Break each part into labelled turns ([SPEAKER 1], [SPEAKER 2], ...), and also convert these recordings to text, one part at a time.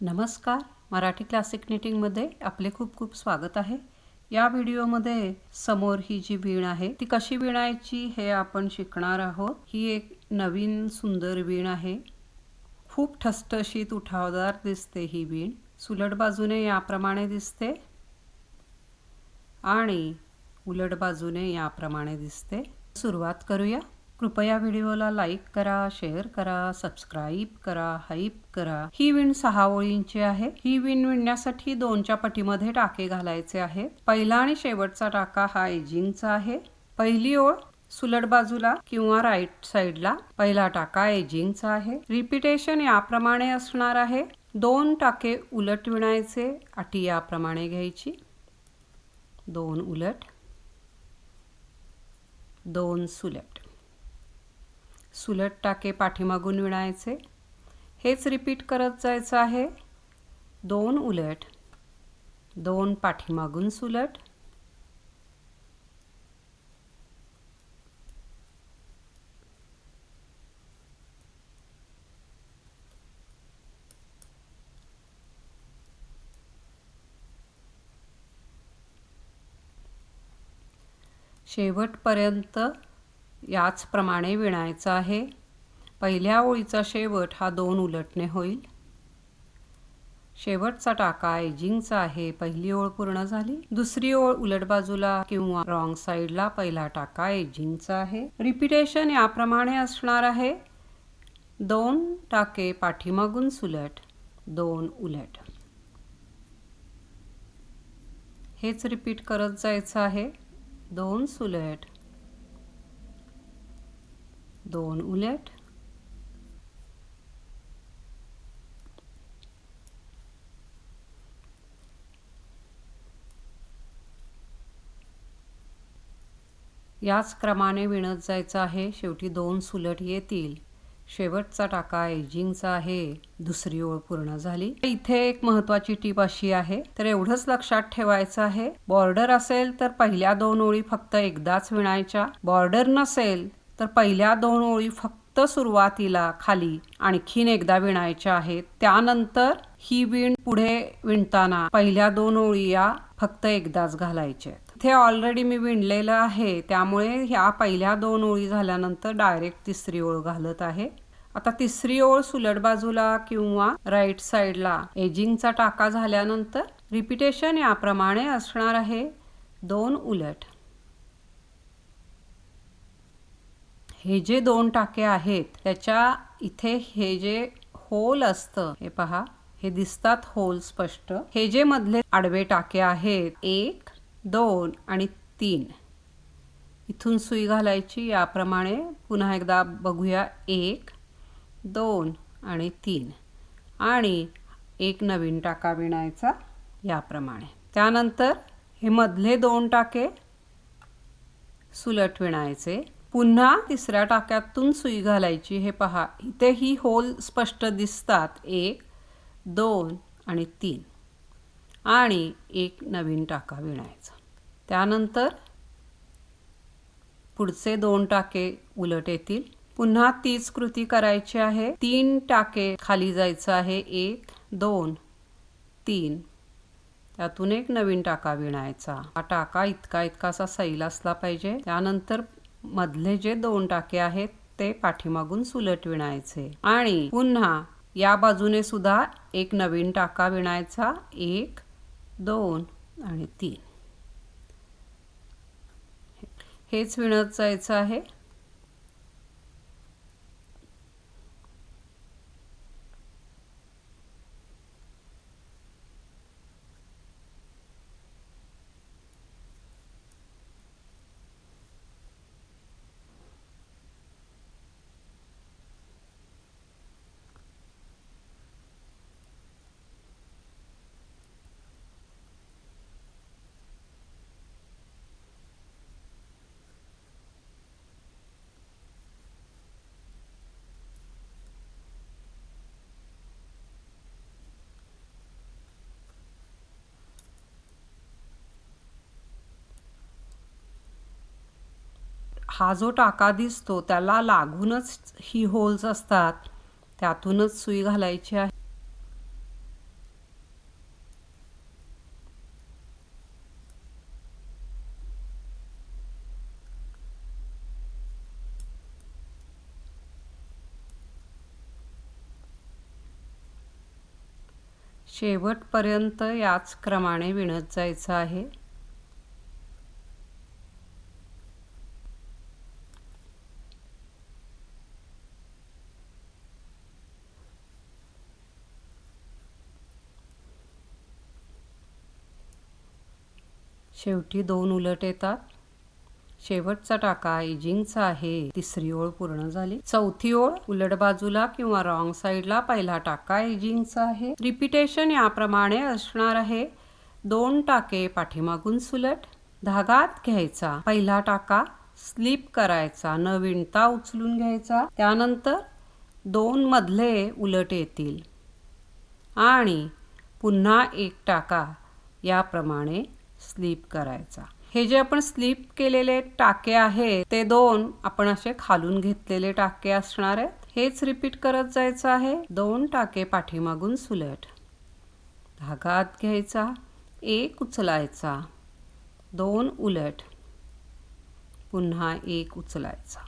[SPEAKER 1] नमस्कार, मराठी क्लासिक निटिंगमध्ये आपले खूप खूप स्वागत आहे। या व्हिडिओमध्ये समोर ही जी वीण आहे ती कशी विणायची हे आपण शिकणार आहोत। ही एक नवीन सुंदर वीण आहे। खूप ठसठशीत उठावदार दिसते ही वीण। सुलट बाजूने याप्रमाणे दिसते आणि उलट बाजूने याप्रमाणे दिसते। सुरुवात करूया। कृपया व्हिडिओला लाईक करा, शेअर करा, सबस्क्राइब करा, हाईप करा। ही वीण 6 ओळींची आहे। ही वीण विणण्यासाठी 2च्या पटीमध्ये टाके घालायचे आहेत। पहिला आणि शेवटचा टाका हा एजिंगचा आहे। पहिली ओळ सुलट बाजूला किंवा राईट साइडला, पहिला टाका एजिंगचा आहे। रिपीटेशन याप्रमाणे असणार आहे। 2 टाके उलट विणायचे। अटी याप्रमाणे घ्यायची, 2 उलट, 2 सुलट। सुलट टाके पाठीमागून विणायचे। हेच रिपीट करत जायचं आहे। 2 उलट, 2 पाठीमागून सुलट, शेवटपर्यंत याचप्रमाणे विणायचं आहे। पहिल्या ओळीचा शेवट हा 2 उलटने होईल। शेवटचा टाका एजिंगचा आहे। पहिली ओळ पूर्ण झाली। दुसरी ओळ उलट बाजूला किंवा रॉंग साइडला, पहिला टाका एजिंगचा आहे। रिपीटेशन याप्रमाणे असणार आहे। 2 टाके पाठीमागून सुलट, 2 उलट। हेच रिपीट करत जायचं आहे। 2 सुलट, 2 उलट, याच क्रमाने विणत जायचं आहे। शेवटी 2 सुलट येतील। शेवटचा टाका एजिंगचा आहे। दुसरी ओळ पूर्ण झाली। इथे एक महत्त्वाची टीप अशी आहे, तर एवढंच लक्षात ठेवायचं आहे, बॉर्डर असेल तर पहिल्या 2 ओळी फक्त एकदाच विणायच्या। बॉर्डर नसेल तर पहिल्या 2 ओळी फक्त सुरुवातीला खाली आणखीन एकदा विणायच्या आहेत। त्यानंतर ही वीण पुढे विणताना पहिल्या 2 ओळी या फक्त एकदाच घालायच्या। इथे ऑलरेडी मी विणलेलं आहे, त्यामुळे ह्या पहिल्या 2 ओळी झाल्यानंतर डायरेक्ट तिसरी ओळ घालत आहे। आता तिसरी ओळ सुलट बाजूला किंवा राईट साइडला एजिंगचा टाका झाल्यानंतर रिपीटेशन याप्रमाणे असणार आहे। 2 उलट। हे जे 2 टाके आहेत त्याच्या इथे हे जे होल असतं, हे पहा, हे दिसतात होल स्पष्ट। हे जे मधले आडवे टाके आहेत 1, 2 आणि 3, इथून सुई घालायची याप्रमाणे। पुन्हा एकदा बघूया, 1, 2 आणि 3 आणि एक नवीन टाका विणायचा याप्रमाणे। त्यानंतर हे मधले 2 टाके सुलट विणायचे। पुन्हा तिसऱ्या टाक्यातून सुई घालायची। हे पहा, इथे ही होल स्पष्ट दिसतात, 1, 2 आणि 3 आणि एक नवीन टाका विणायचा। त्यानंतर पुढचे 2 टाके उलट येतील। पुन्हा तीच कृती करायची आहे। 3 टाके खाली जायचं आहे, 1, 2, 3, त्यातून एक नवीन टाका विणायचा। हा टाका इतकासा सैल असला पाहिजे। त्यानंतर मधले जे 2 टाके आहेत ते पाठीमागून सुलट विणायचे आणि पुन्हा या बाजूने सुद्धा एक नवीन टाका विणायचा, 1, 2 आणि 3। हेच विणत जायचं आहे। हा जो टाका दिसतो त्याला लागूनच ही होल्स असतात, त्यातूनच सुई घालायची आहे। शेवटपर्यंत याच क्रमाने विणत जायचं आहे। शेवटी 2 उलट येतात। शेवटचा टाका एजिंगचा आहे। तिसरी ओळ पूर्ण झाली। चौथी ओळ उलट बाजूला किंवा रॉंग साइडला पहिला टाका एजिंगचा आहे। रिपीटेशन याप्रमाणे असणार आहे। 2 टाके पाठीमागून सुलट, धागा आत घ्यायचा, पहिला टाका स्लिप करायचा, न विणता उचलून घ्यायचा, त्यानंतर 2 मधले उलट येतील आणि पुन्हा एक टाका याप्रमाणे स्लिप करायचा। हे जे आपण स्लिप केलेले टाके आहेत ते 2 आपण असे खालून घेतलेले टाके असणार आहेत। हेच रिपीट करत जायचं आहे। 2 टाके पाठीमागून सुलट, धागा आत घ्यायचा, एक उचलायचा, 2 उलट, पुन्हा एक उचलायचा।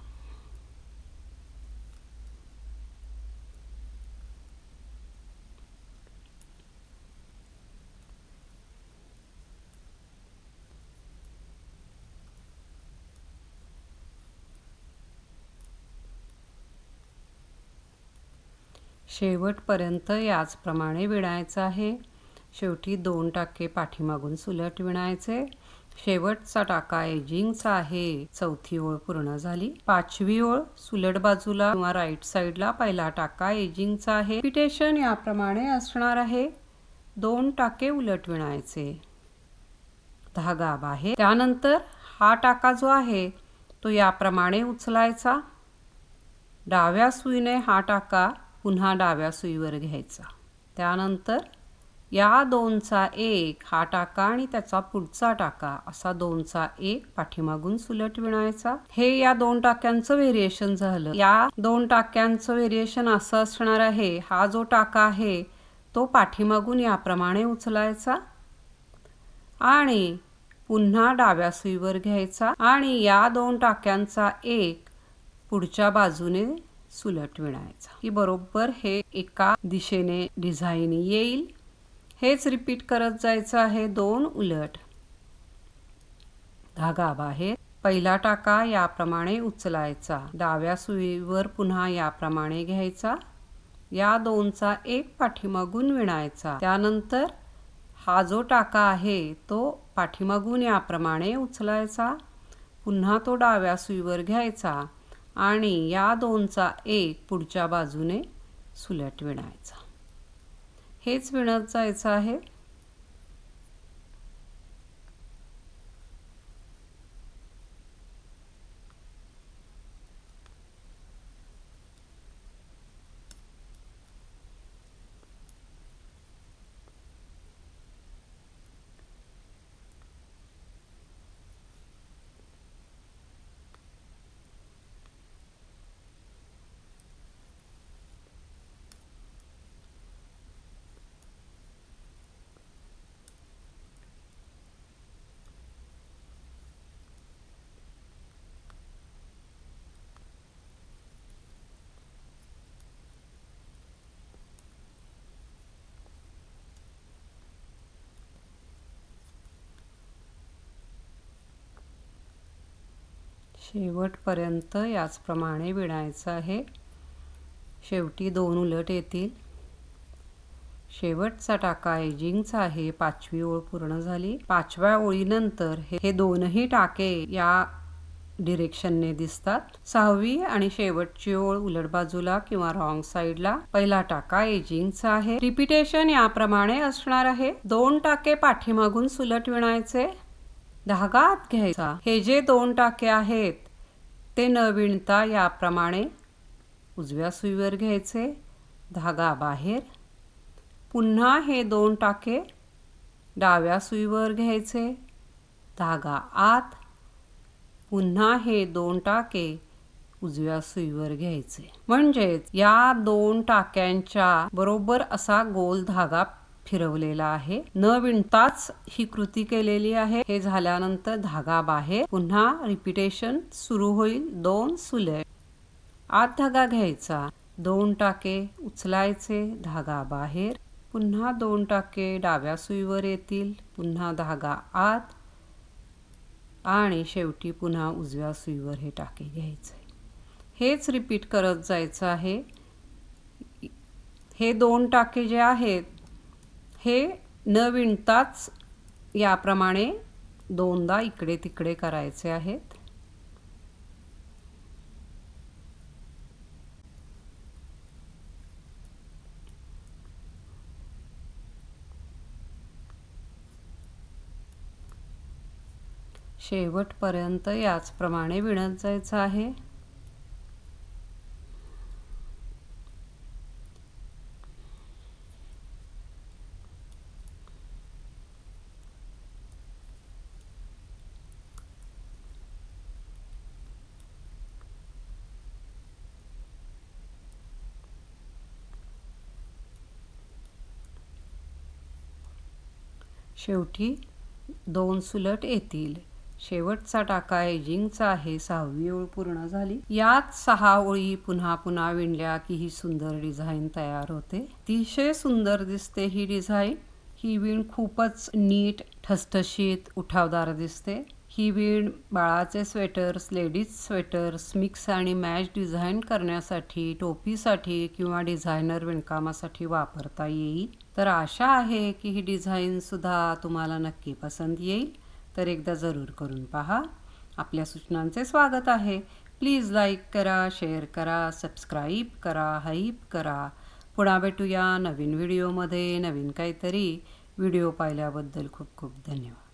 [SPEAKER 1] शेवटपर्यंत याचप्रमाणे विणायचं आहे। शेवटी 2 टाके पाठीमागून सुलट विणायचे। शेवटचा टाका एजिंगचा आहे। चौथी ओळ पूर्ण झाली। 5वी ओळ सुलट बाजूला किंवा राईट साइडला पहिला टाका एजिंगचा आहे। रिपीटेशन याप्रमाणे असणार आहे। 2 टाके उलट विणायचे, धागा बाहेर, त्यानंतर हा टाका जो आहे तो याप्रमाणे उचलायचा, डाव्या सुईने हा टाका पुन्हा डाव्या सुईवर घ्यायचा, त्यानंतर या 2चा 1 हा टाका आणि त्याचा पुढचा टाका असा 2चा 1 पाठीमागून सुलट विणायचा। हे या 2 टाक्यांचं व्हेरिएशन झालं। या 2 टाक्यांचं व्हेरिएशन असं असणार आहे। हा जो टाका आहे तो पाठीमागून याप्रमाणे उचलायचा आणि पुन्हा डाव्या सुईवर घ्यायचा आणि या 2 टाक्यांचा 1 पुढच्या बाजूने सुलट विणायचा की बरोबर हे एका दिशेने डिझाइन येईल। हेच रिपीट करत जायचं आहे। 2 उलट, धागा बाहेर, पहिला टाका याप्रमाणे उचलायचा, डाव्या सुईवर पुन्हा याप्रमाणे घ्यायचा, या 2चा 1 पाठीमागून विणायचा, त्यानंतर हा जो टाका आहे तो पाठीमागून याप्रमाणे उचलायचा, पुन्हा तो डाव्या सुईवर घ्यायचा आणि या 2चा 1 पुढच्या बाजूने सुलट विणायचा। हेच विणत जायचं आहे। शेवटपर्यंत याचप्रमाणे विणायचं आहे। शेवटी 2 उलट येतील। शेवटचा टाका एजिंगचा आहे। 5वी ओळ पूर्ण झाली। 5व्या ओळीनंतर हे दोनही टाके या डिरेक्शनने दिसतात। 6वी आणि शेवटची ओळ उलट बाजूला किंवा रॉंग साइडला पहिला टाका एजिंगचा आहे। रिपीटेशन याप्रमाणे असणार आहे। 2 टाके पाठीमागून सुलट विणायचे, धागा आत घ्यायचा। हे जे 2 टाके आहेत ते न विणता याप्रमाणे उजव्या सुईवर घ्यायचे, धागा बाहेर, पुन्हा हे 2 टाके डाव्या सुईवर घ्यायचे, धागा आत, पुन्हा हे 2 टाके उजव्या सुईवर घ्यायचे। म्हणजेच या 2 टाक्यांच्या बरोबर असा गोल धागा फिरवलेला आहे। न विणताच ही कृती केलेली आहे। हे झाल्यानंतर धागा बाहेर, पुन्हा रिपीटेशन सुरू होईल। 2 सुलट, आत धागा घ्यायचा, 2 टाके उचलायचे, धागा बाहेर, पुन्हा 2 टाके डाव्या सुईवर येतील, पुन्हा धागा आत आणि शेवटी पुन्हा उजव्या सुईवर हे टाके घ्यायचे. हेच रिपीट करत जायचं आहे. हे 2 टाके जे आहेत हे न विणताच याप्रमाणे दोनदा इकडे तिकडे करायचे आहेत. शेवटपर्यंत याचप्रमाणे विणत जायचं आहे. शेवटी 2 सुलट येतील. शेवटचा टाका एजिंगचा आहे. 6वी ओळ पूर्ण झाली. यात 6 ओळी पुन्हा पुन्हा विणल्या की ही सुंदर डिझाईन तयार होते. अतिशय सुंदर दिसते ही डिझाईन. ही विण खूपच नीट, ठसठशीत, उठावदार दिसते. ही विण बाळाचे स्वेटर्स, लेडीज स्वेटर्स, मिक्स आणि मॅच डिझाईन करण्यासाठी, टोपीसाठी किंवा डिझायनर विणकामासाठी वापरता येईल. तर आशा आहे की ही डिझाईन सुद्धा तुम्हाला नक्की पसंत येईल. तर एकदा जरूर करून पहा. आपल्या सूचनांचे स्वागत आहे. प्लीज लाईक करा, शेअर करा, सबस्क्राईब करा, हाईप करा. पुन्हा भेटूया नवीन व्हिडिओमध्ये नवीन काहीतरी. व्हिडिओ पाहिल्याबद्दल खूप खूप धन्यवाद.